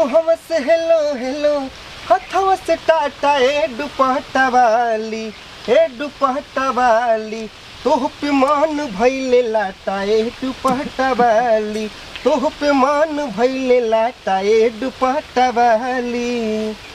मुहम्मद से hello hello हथवा से टाटा ए दुपट्टा वाली तोह पे मान भइले लाटा ए दुपट्टा वाली तोह पे मान भइले लाटा ए दुपट्टा वाली।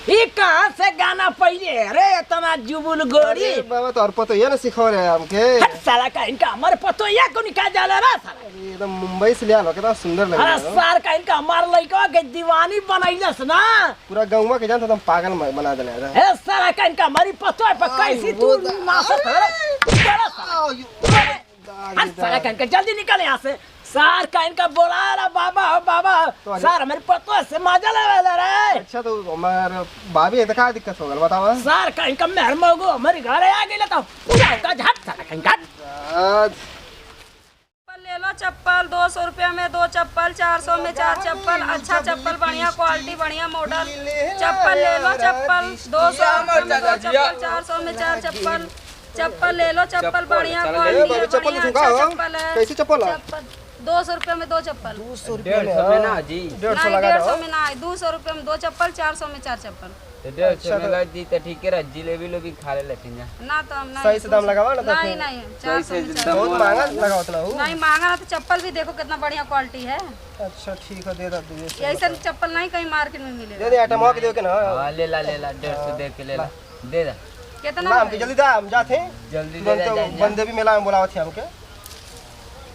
ये कहाँ से गाना पहले अरे इतना जुबुल गोरी बाबा तो और पतो ये ना सिखा रहे हमके साला का इनका हमारे पतो या को निकाल जाला रा साला एकदम मुंबई से लिया लो कितना सुंदर लग रहा अरे सार का इनका हमार लड़का के दीवानी बनाइलस ना पूरा गांव के जानता तुम पागल बना देले ए साला का इनका हमारी पतो है पर कैसी तू नासत है साला का इनका जल्दी निकल यहाँ से सार का इनका बोला रहा बाबा हो बाबा सार हमारे पतो से मजा ले रे। अच्छा तो हमारे भाभी है क्या दिक्कत होगा बताओ सार का इनका मेहर मगो हमारे घर आ गई तो पूरा का झट साला का इनका ले लो चप्पल 200 रुपया में 2 चप्पल 400 में 4 चप्पल अच्छा चप्पल बढ़िया क्वालिटी बढ़िया मॉडल चप्पल ले लो चप्पल 200 रुपया में 2 चप्पल 400 में 4 चप्पल ले लो चप्पल बढ़िया क्वालिटी बढ़िया अच्छा चप्पल है कैसी चप्पल है 200 रुपया में 2 चप्पल 150 में ना जी 150 लगा दो 150 में ना 200 रुपया में 2 चप्पल 400 में 4 चप्पल 150 में दी तो ठीक है जिलेबी लोग भी खा ले लेकिन ना तो हम सही से दाम लगावा ना नहीं नहीं 400 में 4 बहुत महंगा लगाओ इतना नहीं महंगा तो चप्पल भी देखो कितना बढ़िया क्वालिटी है। अच्छा ठीक है दे दो ऐसा चप्पल नहीं कहीं मार्केट में मिलेगा दे दे आइटम हो के दे के ना हां ले ला 150 दे के ले ला दे दा कितना ना हमके जल्दी दा हम जाते हैं जल्दी दे जा बंदे भी मेला में बुलावत थे हमके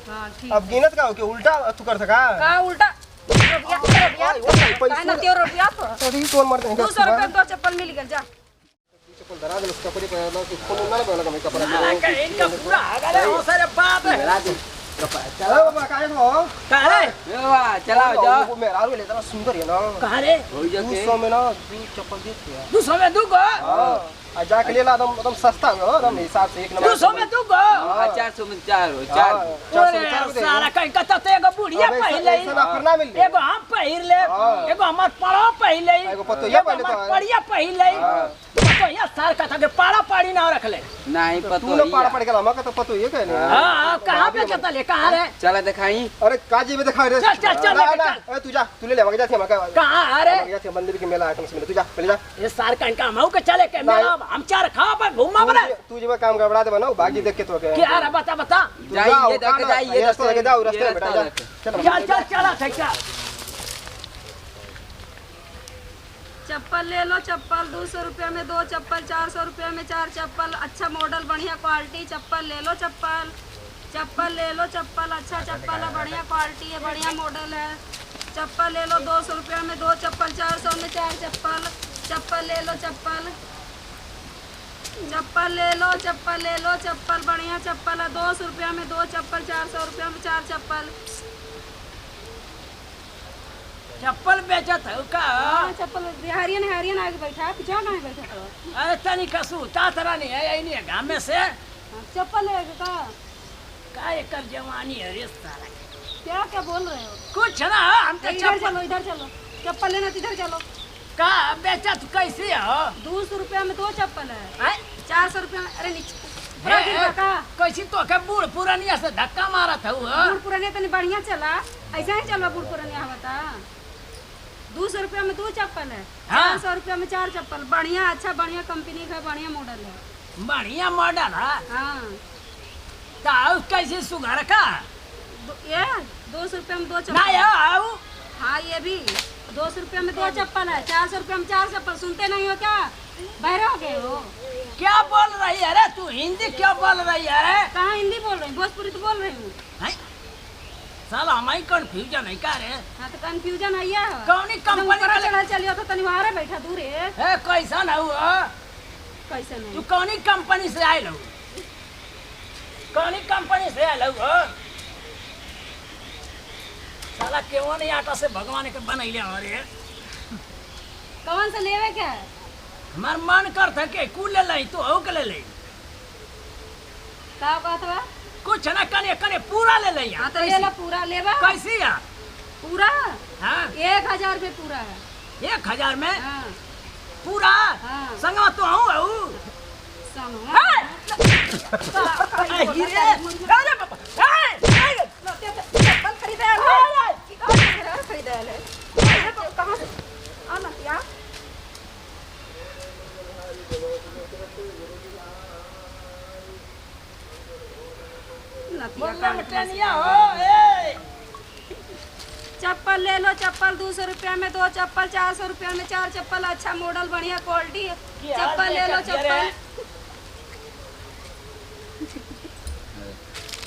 हां ठीक अब गिनत का हो के उल्टा तू कर सका का उल्टा रुपया ना 13 रुपया तो अभी तो मरते हैं 200 रुपया में 2 चप्पल मिल गया जा चप्पल दरा दे उसका पड़ी पहना कि फोन ना लगा मैं कपड़ा साला का इनका पूरा अगर हो सारे बाप चलो बाबा काहे हो कहां रे वाह चलाओ जाओ वो मेरा आलू लेता सुंदर है ना कहां रे 200 में ना 2 चप्पल देते हैं 200 में 2 गो हां आ जाके ले ला एकदम सस्ता है एकदम हिसाब से एक नंबर 200 में 2 गो 400 में 4 4 अरे साला का इनका तो एगो बुढ़िया पहले ऐसा ऑफर ना मिल एगो हम पहिर ले एगो हमर पाड़ा पहले एगो पतो ये पहले तो बढ़िया पहले तो ये साल का था के पाड़ा पाड़ी ना रख ले नहीं पता तू ना पाड़ पड़ गया हमका तो पतो ये कहने हां कहां पे चलता ले कहां रे चला दिखाई अरे काजी में दिखा रे चल ए तू जा तू ले ले मगे जा हमका कहां अरे मगे जा मंदिर के मेला आइटम से मिले तू जा पहले जा ये साल का इनका हमहू के चले के मेला हम चार खा पर घूमा बरे तू जे काम गड़बड़ा दे बनाओ बाकी देख के तो के क्या रे बता जाइए देख जाइए रास्ते लगे जाओ रास्ते में बेटा जा चल ठेका चप्पल ले लो चप्पल 200 रुपया में 2 चप्पल 400 रुपया में 4 चप्पल अच्छा मॉडल बढ़िया क्वालिटी चप्पल ले लो चप्पल ले लो चप्पल अच्छा चप्पल है बढ़िया क्वालिटी है बढ़िया मॉडल है चप्पल ले लो 200 रुपया में 2 चप्पल 400 में 4 चप्पल ले लो चप्पल ले लो चप्पल बढ़िया चप्पल है 200 रुपया में 2 चप्पल 400 रुपया में 4 चप्पल बेचत है का चप्पल हरियन आगे बैठा पीछे कहाँ बैठा अरे तनी कसू ता तरह नहीं है यही नहीं है गांव में से चप्पल है का एकर जवानी है रे साला क्या बोल रहे हो कुछ ना हम तो इधर चलो चप्पल लेना इधर चलो का बेचत कैसे हो 200 रुपया में 2 चप्पल है 400 रुपया में अरे नीचे कैसी तो के बूढ़ पुरानिया से धक्का मारा था बूढ़ पुरानिया तनी बढ़िया चला ऐसा ही चला बूढ़ पुरानिया बता 200 रुपया में 2 चप्पल है 400 रुपया में 4 चप्पल बढ़िया अच्छा बढ़िया कंपनी का बढ़िया मॉडल है बढ़िया मॉडल है हाँ तो कैसे सुगर का ये 200 रुपया में 2 चप्पल ना यार हाँ ये भी 200 रुपया में 2 चप्पल है 400 रुपया में 4 चप्पल सुनते नहीं हो क्या बहरे हो गए हो क्या बोल रही है रे तू हिंदी क्या बोल रही है कहाँ हिंदी बोल रही भोजपुरी तो बोल रही हूँ साला हमारी कंफ्यूजन है का रे हाँ तो कंफ्यूजन है ये कौनी कंपनी का चढ़ा चलियो तो तनी वहाँ बैठा दूर है कैसा ना हुआ कैसे नहीं तू कौनी कंपनी से आए लो कौनी कंपनी से आए लो साला केवन नहीं आटा से भगवान के बनैले हमारे कौन सा लेवे क्या है हमार मन करता के कुल ले ले तो हो के ले ले का बात बा कुछ ना कने पूरा ले ले हाँ तो ले ला पूरा लेवा कैसी है पूरा हाँ 1000 रुपये पूरा है 1000 में हाँ पूरा हाँ संगवा तो हूँ रुपया में टेनिया हो ए चप्पल ले लो चप्पल 200 रुपया में 2 चप्पल 400 रुपया में 4 चप्पल अच्छा मॉडल बढ़िया क्वालिटी चप्पल ले लो चप्पल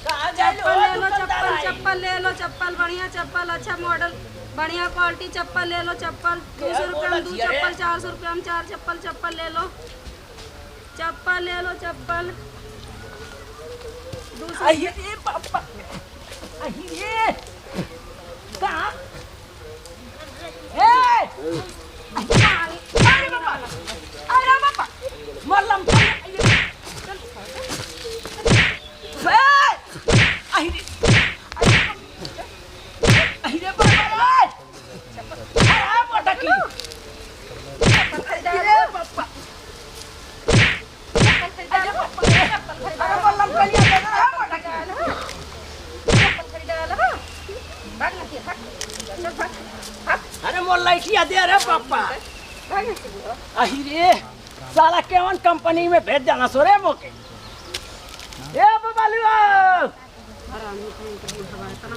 कहां जाइलो चप्पल ले लो चप्पल चप्पल ले लो चप्पल बढ़िया चप्पल अच्छा मॉडल बढ़िया क्वालिटी चप्पल ले लो चप्पल 200 रुपया में 2 चप्पल 400 रुपया में 4 चप्पल चप्पल ले लो चप्पल आई ये पापा आई ये कहां ए अरे बाबा मल्लम आई रे बाबा अरे पटकी अरे पापा अरे मल्लम कलिया अरे मोर लाइटिया दे रे पापा अही रे साला केवन कंपनी में भेज देना सो रे मोके ए बबालू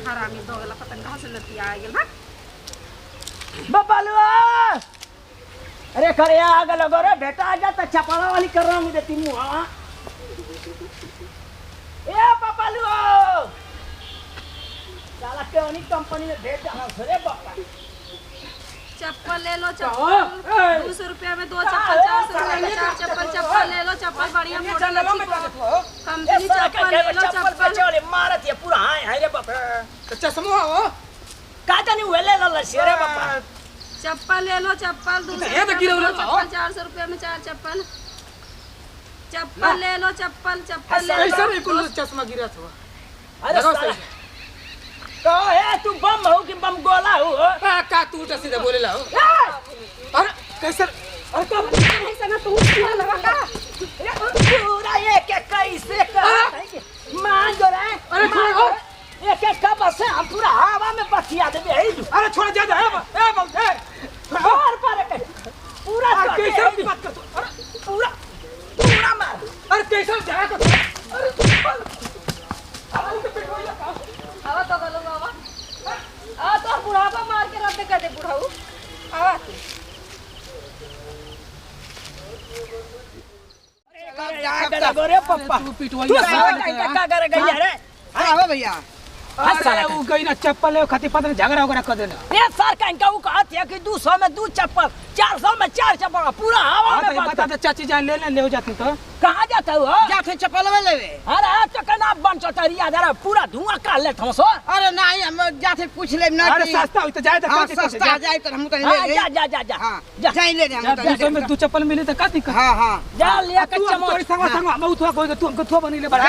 हरामी दोगला पतंग कहां से लतिया आ गेल बबालू अरे खरे आग लगो रे बेटा आ जा त चपाला वाली कर रहा हूं देती मुआ ए बबालू साला केवनी कंपनी में भेज देना सो रे पापा चप्पल ले लो चप्पल 200 रुपया में 2 चप्पल 400 रुपया में 4 चप्पल चप्पल ले लो चप्पल बढ़िया मॉडल अच्छी कंपनी चप्पल ले लो चप्पल चले मारत ये पूरा हाय रे बाप तो चश्मा हो का जानी वेले ल शेरे बापा चप्पल ले लो चप्पल 400 रुपया में 4 चप्पल चप्पल ले लो चप्पल ले लो चश्मा गिरा था अरे साला तो है तू बम हो कि बम गोला हो का तू उल्टा सीधा बोले ला अरे कैसे और तो ऐसा ना तू सीधा लगा का पूरा ये के कैसे कर मान जो रे अरे छोड़ एक एक का बस हम पूरा हवा में बतिया देबे है अरे छोड़ जा ए बम और पर पूरा कैसे बात कर तू अरे पूरा मार अरे कैसे जा तो अरे आवा तो गलो आवा आ तो बुढ़ापा मार के रद्द कर दे बुढ़ाऊ आवा अरे पप्पा तू पिटवाई तू का कर गई रे हां भैया साला वो गई ना चप्पल ले खाती पता झगड़ा वगैरह कर देना ये सर का इनका वो कहत है कि 200 में 2 चप्पल 400 में 4 चप्पल पूरा हवा में बता दे चाची जान ले हो जाती तो कहां जाता हो जाते चप्पल में लेवे अरे तो कना बन चटरिया जरा पूरा धुआं काट ले थमसो अरे नहीं हम जाते पूछ ले ना अरे सस्ता हो तो जाए तो हां सस्ता जाए तो हम तो ले जा हां जाए ले हम तो तो में 2 चप्पल मिले तो का दिक्कत हां हां जा लिया के तोरी संग हम उठवा कोई तू हमको थो बनी ले बड़ा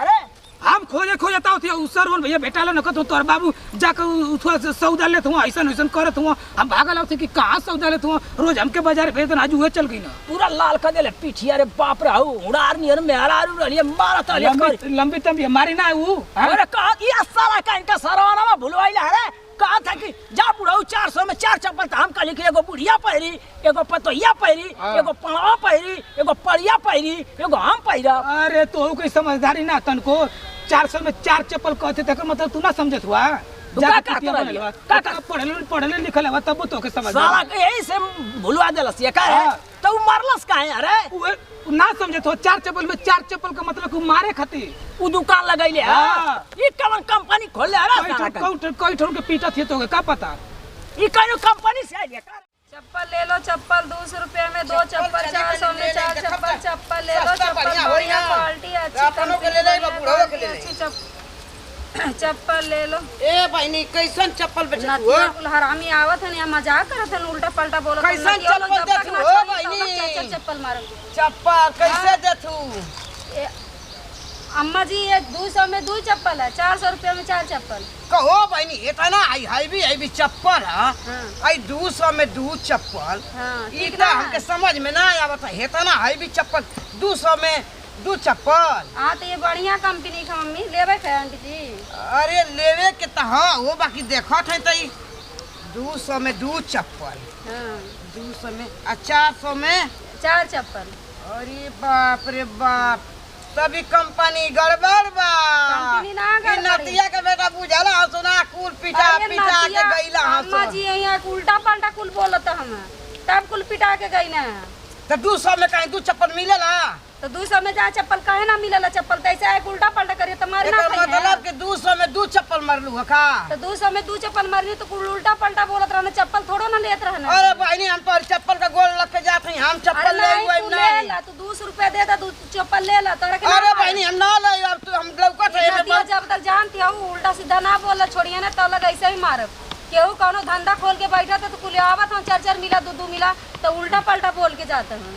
अरे हम खोजे ताऊ थे उसर भैया बेटा लो न तो तोर बाबू जाके उठवा सौदा ले तू ऐसन ऐसन करत हूं हम भागल आते कि कहां सौदा ले तू रोज हमके बाजार भेज देना आज हुए चल गई ना पूरा लाल कर देले पीठिया रे बाप रे उड़ार नियर मेरा रहलिए मारत रहलिए लंबी तंबी मारी ना वो अरे कहा ये साला का इनका सरवाना में भुलवाइला है कहा था कि जा बुढ़ाऊ 400 में 4 चप्पल हम कहली कि एगो बुढ़िया पहिरी एगो पतोहिया पहिरी एगो पणवा पहिरी एगो पड़िया पहिरी एगो हम पहिरा अरे तो कोई समझदारी ना तनको 400 में 4 चप्पल कहते तक मतलब तू ना समझत हुआ पढ़ले लिखल है तब तो के समझ साला के यही से भुलवा देलस ये का है तो उ मारलस का है अरे ना समझत हो 4 चप्पल में 4 चप्पल का मतलब को मारे खातिर उ दुकान लगैले ई कौन कंपनी खोले अरे साला कोई ठोर के पीटा थे तो का पता ई कौन कंपनी से आई का चप्पल ले लो चप्पल 200 रुपया में 2 चप्पल 400 में 4 चप्पल चप्पल ले लो चप्पल बढ़िया क्वालिटी अच्छी कंपनी अच्छी चप्पल ले लो ए बहनी कैसन चप्पल बेचत हो नतिया हरामी आवत है या मजाक करत है उल्टा पलटा बोलत है कैसन चप्पल देत हो बहनी चप्पल मारो चप्पल कैसे देथू अम्मा जी ये 200 में 2 चप्पल है 400 रुपया में 4 चप्पल कहो बहनी इतना हाई भी चप्पल है आई 200 में 2 चप्पल हां इतना हमके समझ में ना आवत है इतना हाई चप्पल 200 में 2 चप्पल हां तो ये बढ़िया कंपनी का मम्मी लेबे है आंटी जी अरे लेवे के त हां वो बाकी देखत है त 200 में 2 चप्पल हां 200 में 400 में 4 चप्पल अरे बाप रे बाप तभी कंपनी गड़बड़ बा। कंपनी ना ई गड़बड़ी। नतिया के बेटा बुझला हसुना कुल पिटा अरे पिटा के नतिया, गईला अम्मा हस। जी यहाँ उल्टा पलटा कुल बोलत हम तब कुल पिटा के गई ना। तो 200 में कहीं 2 चप्पल मिलेला? तो 200 में जा चप्पल काहे ना मिलेला? चप्पल तो ऐसा है उल्टा पलटा करिए तो मारना एकर मतलब कि 200 में 2 चप्पल मारलू है का? तो 200 में 2 चप्पल मारनी तो कुल उल्टा पलटा बोलत रहना, चप्पल थोड़ो ना लेत रहना। अरे बहनी हम तो चप्पल का गोल लग के जात हई, हम चप्पल ले हुए तू नहीं। ले ला, तू 200 रुपया दे दा, तू चप्पल ले ला तोरा के। अरे बहनी हम ना ले, अब तो हम लौकत है नदिया जब तक जानती हो उल्टा सीधा ना बोल छोड़िए ना तो लग ऐसे ही मारब। केहू कौनो धंधा खोल के बैठा तो कुल आवत हम 4-4 मिला 2-2 मिला तो उल्टा पलटा बोल के जाते हैं।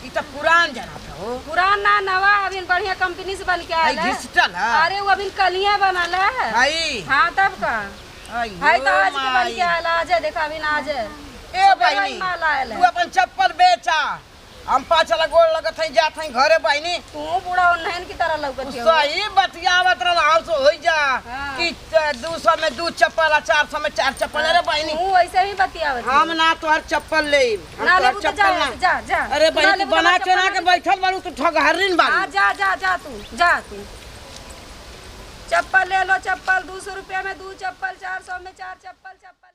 ई तो पुरान जना था हो। पुरान ना नवा अभी बढ़िया कंपनी से बन के आई आया है। डिजिटल है। अरे वो अभी कलिया बनल है। आई हाँ तब का आई है तो आज के बन माई। के आया आज है, देखा अभी आज है। ए बहनी माल आयल तू है। अपन चप्पल बेचा, हम पाछला गोल लगत हई जात हई घरे बहनी। तू बूढ़ा उन्हन की तरह लौकत हो। सही बतियावत रहल हम सो होई जा हाँ। कि 200 में 2 चप्पल आ 400 में 4 चप्पल। अरे बहनी तू वैसे ही बतियावत है। हम ना तोहर चप्पल ले, हम ना तोहर लेबू तो चप्पल जा ना। जा जा। अरे ना बहनी लेबू तू तो बना चप्पल चना के बैठल बारू, तू ठगहरिन हाँ बारू। जा जा जा तू चप्पल ले लो, चप्पल 200 रुपया में 2 चप्पल, 400 में 4 चप्पल।